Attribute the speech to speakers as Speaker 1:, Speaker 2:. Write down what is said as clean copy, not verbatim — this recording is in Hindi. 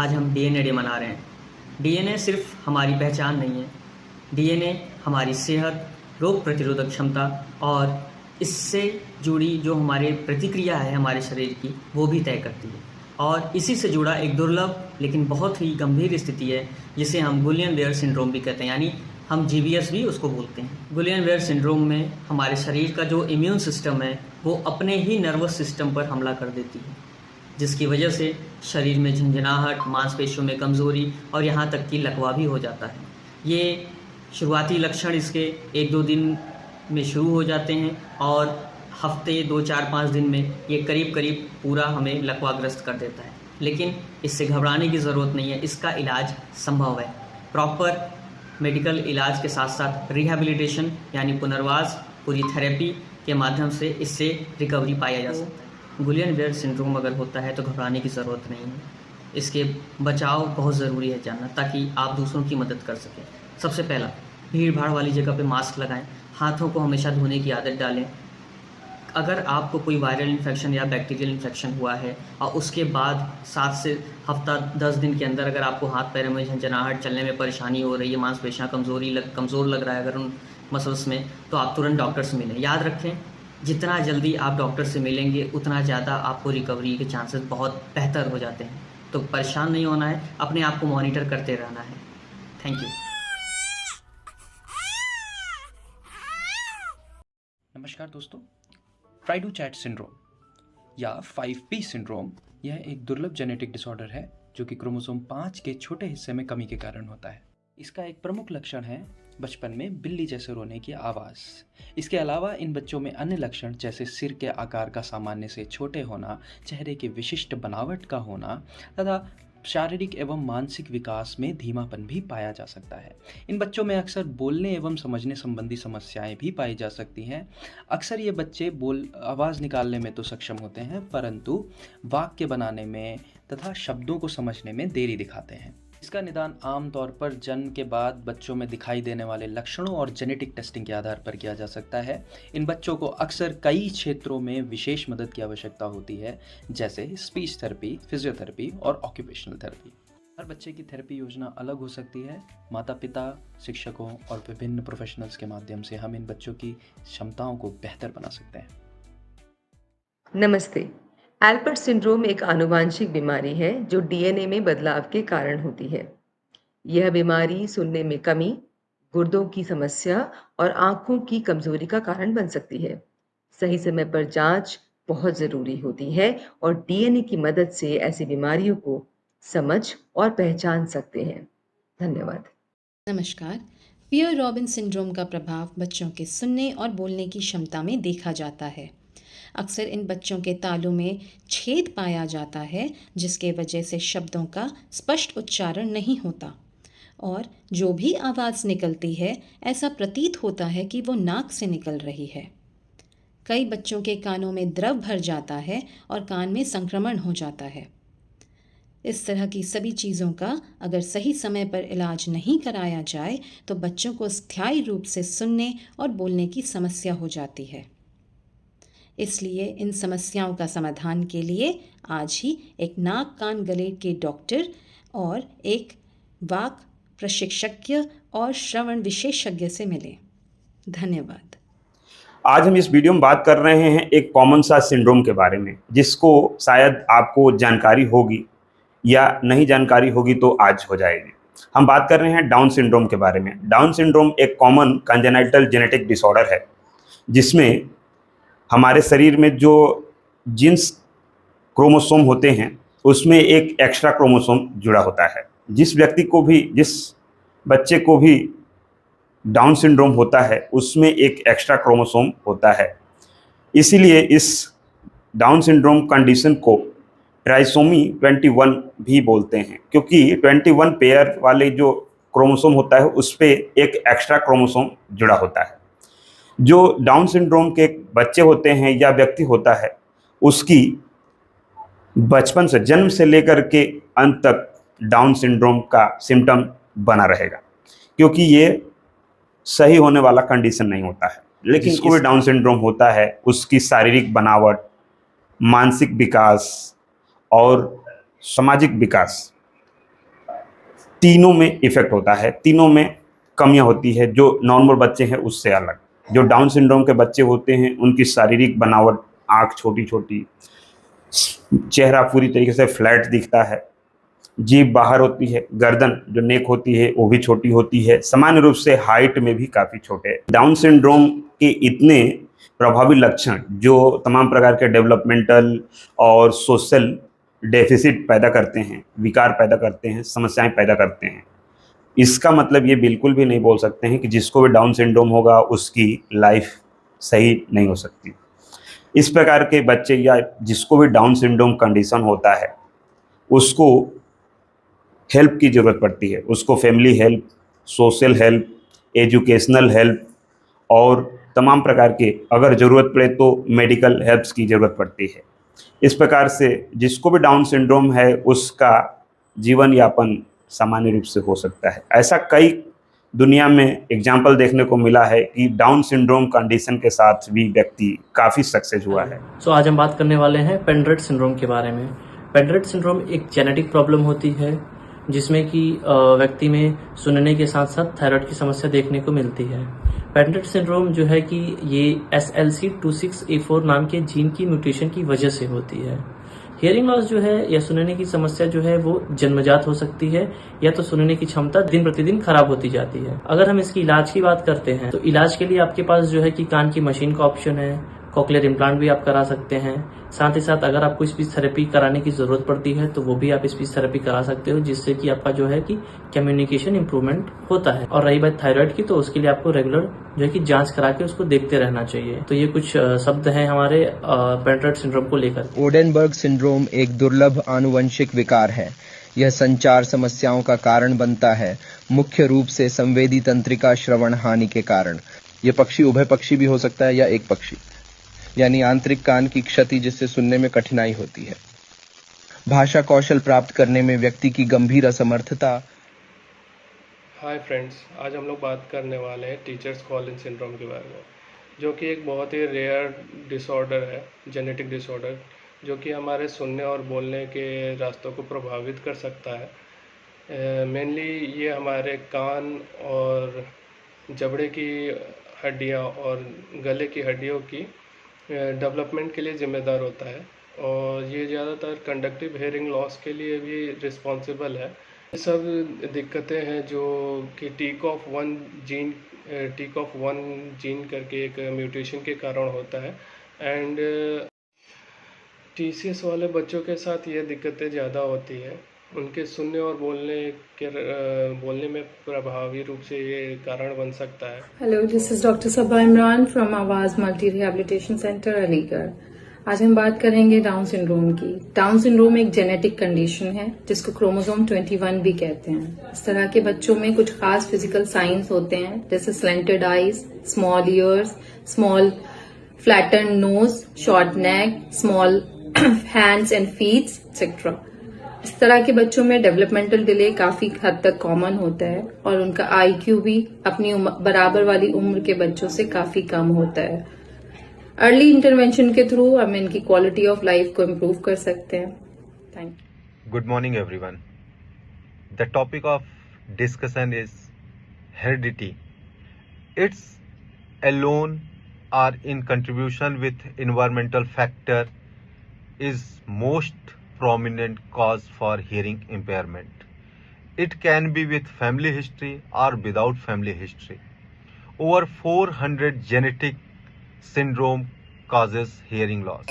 Speaker 1: आज हम डीएनए डे मना रहे हैं। डीएनए सिर्फ हमारी पहचान नहीं है, डीएनए हमारी सेहत, रोग प्रतिरोधक क्षमता और इससे जुड़ी जो हमारे प्रतिक्रिया है हमारे शरीर की, वो भी तय करती है। और इसी से जुड़ा एक दुर्लभ लेकिन बहुत ही गंभीर स्थिति है जिसे हम गुलियन-वेयर सिंड्रोम भी कहते हैं, यानी हम जीबीएस भी उसको बोलते हैं। गुलियन-वेयर सिंड्रोम में हमारे शरीर का जो इम्यून सिस्टम है वो अपने ही नर्वस सिस्टम पर हमला कर देती है, जिसकी वजह से शरीर में झंझनाहट, मांसपेशियों में कमज़ोरी और यहाँ तक कि लकवा भी हो जाता है। ये शुरुआती लक्षण इसके 1-2 दिन में शुरू हो जाते हैं और हफ्ते 2, 4, 5 दिन में ये करीब पूरा हमें लकवाग्रस्त कर देता है। लेकिन इससे घबराने की ज़रूरत नहीं है, इसका इलाज संभव है। प्रॉपर मेडिकल इलाज के साथ साथ रिहैबिलिटेशन यानी पुनर्वास, पूरी थेरेपी के माध्यम से इससे रिकवरी पाया जा सकता है। गुलियन-वेयर सिंड्रोम अगर होता है तो घबराने की ज़रूरत नहीं है। इसके बचाव बहुत ज़रूरी है जानना, ताकि आप दूसरों की मदद कर सकें। सबसे पहला, भीड़-भाड़ वाली जगह पे मास्क लगाएं, हाथों को हमेशा धोने की आदत डालें। अगर आपको कोई वायरल इन्फेक्शन या बैक्टीरियल इन्फेक्शन हुआ है और उसके बाद 7 से हफ्ता 10 दिन के अंदर अगर आपको हाथ पैरों में झंझनाहट, चलने में परेशानी हो रही है, मांसपेशियाँ कमज़ोर लग रहा है अगर उन मसल्स में, तो आप तुरंत डॉक्टर से मिलें। याद रखें, जितना जल्दी आप डॉक्टर से मिलेंगे उतना ज़्यादा आपको रिकवरी के चांसेस बहुत बेहतर हो जाते हैं। तो परेशान नहीं होना है, अपने आप को मॉनिटर करते रहना है। Thank you.
Speaker 2: नमस्कार दोस्तों, फ्राइडू चैट सिंड्रोम या 5p सिंड्रोम यह एक दुर्लभ जेनेटिक डिसऑर्डर है जो कि क्रोमोसोम 5 के छोटे हिस्से में कमी के कारण होता है। इसका एक प्रमुख लक्षण है बचपन में बिल्ली जैसे रोने की आवाज़। इसके अलावा इन बच्चों में अन्य लक्षण जैसे सिर के आकार का सामान्य से छोटे होना, चेहरे की विशिष्ट बनावट का होना तथा शारीरिक एवं मानसिक विकास में धीमापन भी पाया जा सकता है। इन बच्चों में अक्सर बोलने एवं समझने संबंधी समस्याएं भी पाई जा सकती हैं। अक्सर ये बच्चे आवाज़ निकालने में तो सक्षम होते हैं, परंतु वाक्य बनाने में तथा शब्दों को समझने में देरी दिखाते हैं। इसका निदान आमतौर पर जन्म के बाद बच्चों में दिखाई देने वाले लक्षणों और जेनेटिक टेस्टिंग के आधार पर किया जा सकता है। इन बच्चों को अक्सर कई क्षेत्रों में विशेष मदद की आवश्यकता होती है, जैसे स्पीच थेरेपी, फिजियोथेरेपी और ऑक्यूपेशनल थेरेपी। हर बच्चे की थेरेपी योजना अलग हो सकती है। माता-पिता, शिक्षकों और विभिन्न प्रोफेशनल्स के माध्यम से हम इन बच्चों की क्षमताओं को बेहतर बना सकते हैं।
Speaker 3: नमस्ते। एल्पर्ट सिंड्रोम एक आनुवांशिक बीमारी है जो डीएनए में बदलाव के कारण होती है। यह बीमारी सुनने में कमी, गुर्दों की समस्या और आंखों की कमजोरी का कारण बन सकती है। सही समय पर जांच बहुत जरूरी होती है और डीएनए की मदद से ऐसी बीमारियों को समझ और पहचान सकते हैं। धन्यवाद।
Speaker 4: नमस्कार। पियर रॉबिन सिंड्रोम का प्रभाव बच्चों के सुनने और बोलने की क्षमता में देखा जाता है। अक्सर इन बच्चों के तालू में छेद पाया जाता है, जिसके वजह से शब्दों का स्पष्ट उच्चारण नहीं होता और जो भी आवाज़ निकलती है ऐसा प्रतीत होता है कि वो नाक से निकल रही है। कई बच्चों के कानों में द्रव भर जाता है और कान में संक्रमण हो जाता है। इस तरह की सभी चीज़ों का अगर सही समय पर इलाज नहीं कराया जाए तो बच्चों को स्थायी रूप से सुनने और बोलने की समस्या हो जाती है। इसलिए इन समस्याओं का समाधान के लिए आज ही एक नाक कान गले के डॉक्टर और एक वाक प्रशिक्षज्ञ और श्रवण विशेषज्ञ से मिलें। धन्यवाद।
Speaker 5: आज हम इस वीडियो में बात कर रहे हैं एक कॉमन सा सिंड्रोम के बारे में, जिसको शायद आपको जानकारी होगी या नहीं जानकारी होगी तो आज हो जाएगी। हम बात कर रहे हैं डाउन सिंड्रोम के बारे में। डाउन सिंड्रोम एक कॉमन कंजेनाइटल जेनेटिक डिसऑर्डर है, जिसमें हमारे शरीर में जो जीन्स क्रोमोसोम होते हैं उसमें एक एक्स्ट्रा क्रोमोसोम जुड़ा होता है। जिस बच्चे को भी डाउन सिंड्रोम होता है उसमें एक एक्स्ट्रा क्रोमोसोम होता है। इसीलिए इस डाउन सिंड्रोम कंडीशन को ट्राइसोमी 21 भी बोलते हैं, क्योंकि 21 पेयर वाले जो क्रोमोसोम होता है उस पर एक एक्स्ट्रा क्रोमोसोम जुड़ा होता है। जो डाउन सिंड्रोम के बच्चे होते हैं या व्यक्ति होता है, उसकी बचपन से, जन्म से लेकर के अंत तक डाउन सिंड्रोम का सिम्टम बना रहेगा, क्योंकि ये सही होने वाला कंडीशन नहीं होता है। लेकिन जिसको भी डाउन सिंड्रोम होता है उसकी शारीरिक बनावट, मानसिक विकास और सामाजिक विकास तीनों में इफेक्ट होता है, तीनों में कमियां होती है जो नॉर्मल बच्चे हैं उससे अलग। जो डाउन सिंड्रोम के बच्चे होते हैं उनकी शारीरिक बनावट, आँख छोटी छोटी, चेहरा पूरी तरीके से फ्लैट दिखता है, जीभ बाहर होती है, गर्दन जो नेक होती है वो भी छोटी होती है, सामान्य रूप से हाइट में भी काफ़ी छोटे। डाउन सिंड्रोम के इतने प्रभावी लक्षण जो तमाम प्रकार के डेवलपमेंटल और सोशल डेफिसिट पैदा करते हैं, विकार पैदा करते हैं, समस्याएं पैदा करते हैं, इसका मतलब ये बिल्कुल भी नहीं बोल सकते हैं कि जिसको भी डाउन सिंड्रोम होगा उसकी लाइफ सही नहीं हो सकती। इस प्रकार के बच्चे या जिसको भी डाउन सिंड्रोम कंडीशन होता है उसको हेल्प की ज़रूरत पड़ती है, उसको family help, social help, educational help और तमाम प्रकार के अगर ज़रूरत पड़े तो मेडिकल हेल्प्स की ज़रूरत पड़ती है। इस प्रकार से जिसको भी डाउन सिंड्रोम है उसका जीवन यापन सामान्य रूप से हो सकता है। ऐसा कई दुनिया में एग्जाम्पल देखने को मिला है कि डाउन सिंड्रोम कंडीशन के साथ भी व्यक्ति काफ़ी सक्सेस हुआ है।
Speaker 6: आज हम बात करने वाले हैं पेंड्रेट सिंड्रोम के बारे में। पेंड्रेट सिंड्रोम एक जेनेटिक प्रॉब्लम होती है जिसमें कि व्यक्ति में सुनने के साथ साथ थायराइड की समस्या देखने को मिलती है। पेंड्रेट सिंड्रोम जो है कि ये SLC26A4 नाम के जीन की म्यूटेशन की वजह से होती है। हियरिंग लॉस जो है या सुनने की समस्या जो है वो जन्मजात हो सकती है या तो सुनने की क्षमता दिन प्रतिदिन खराब होती जाती है। अगर हम इसकी इलाज की बात करते हैं तो इलाज के लिए आपके पास जो है कि कान की मशीन का ऑप्शन है, कॉक्लियर इम्प्लांट भी आप करा सकते हैं। साथ ही साथ अगर आपको स्पीच थेरेपी कराने की जरूरत पड़ती है तो वो भी आप स्पीच थेरेपी करा सकते हो, जिससे कि आपका जो है कि कम्युनिकेशन इंप्रूवमेंट होता है। और रही बात थायराइड की, तो उसके लिए आपको रेगुलर जो है कि जांच करा के उसको देखते रहना चाहिए। तो ये कुछ शब्द हैं हमारे पेंड्रेट सिंड्रोम को लेकर।
Speaker 7: ओडेनबर्ग सिंड्रोम एक दुर्लभ आनुवंशिक विकार है। यह संचार समस्याओं का कारण बनता है, मुख्य रूप से संवेदी तंत्रिका श्रवण हानि के कारण। यह पक्षी उभय पक्षी भी हो सकता है या एक पक्षी, यानी आंतरिक कान की क्षति जिससे सुनने में कठिनाई होती है। भाषा कौशल प्राप्त करने में व्यक्ति की गंभीर असमर्थता।
Speaker 8: हाय फ्रेंड्स, आज हम लोग बात करने वाले हैं टीचर्स कॉलिन सिंड्रोम के बारे में, जो कि एक बहुत ही रेयर डिसऑर्डर है, जेनेटिक डिसऑर्डर, जो कि हमारे सुनने और बोलने के रास्तों को प्रभावित कर सकता है। मेनली ये हमारे कान और जबड़े की हड्डियाँ और गले की हड्डियों की डेवलपमेंट के लिए ज़िम्मेदार होता है, और ये ज़्यादातर कंडक्टिव हेयरिंग लॉस के लिए भी रिस्पॉन्सिबल है। ये सब दिक्कतें हैं जो कि टीक ऑफ वन जीन करके एक म्यूटेशन के कारण होता है। एंड TCS वाले बच्चों के साथ ये दिक्कतें ज़्यादा होती है, उनके सुनने और बोलने में प्रभावी रूप से ये कारण बन सकता है।
Speaker 9: Hello, this is doctor Saba Imran from Awaaz multi rehabilitation centre Aligarh. आज हम बात करेंगे डाउन सिंड्रोम की। डाउन सिंड्रोम एक जेनेटिक कंडीशन है जिसको क्रोमोसोम 21 भी कहते हैं। इस तरह के बच्चों में कुछ खास फिजिकल साइंस होते हैं, जैसे slanted eyes, small ears, small flatten nose, short neck, small hands and feet etcetera. इस तरह के बच्चों में डेवलपमेंटल डिले काफी हद तक कॉमन होता है और उनका IQ भी अपनी बराबर वाली उम्र के बच्चों से काफी कम होता है। अर्ली इंटरवेंशन के थ्रू हम इनकी क्वालिटी ऑफ लाइफ को इम्प्रूव कर सकते हैं। Thank you.
Speaker 10: Good morning everyone. The topic of discussion is heredity. It's alone or in contribution with environmental factor is most prominent cause for hearing impairment. It can be with family history or without family history. Over 400 genetic syndrome causes hearing loss.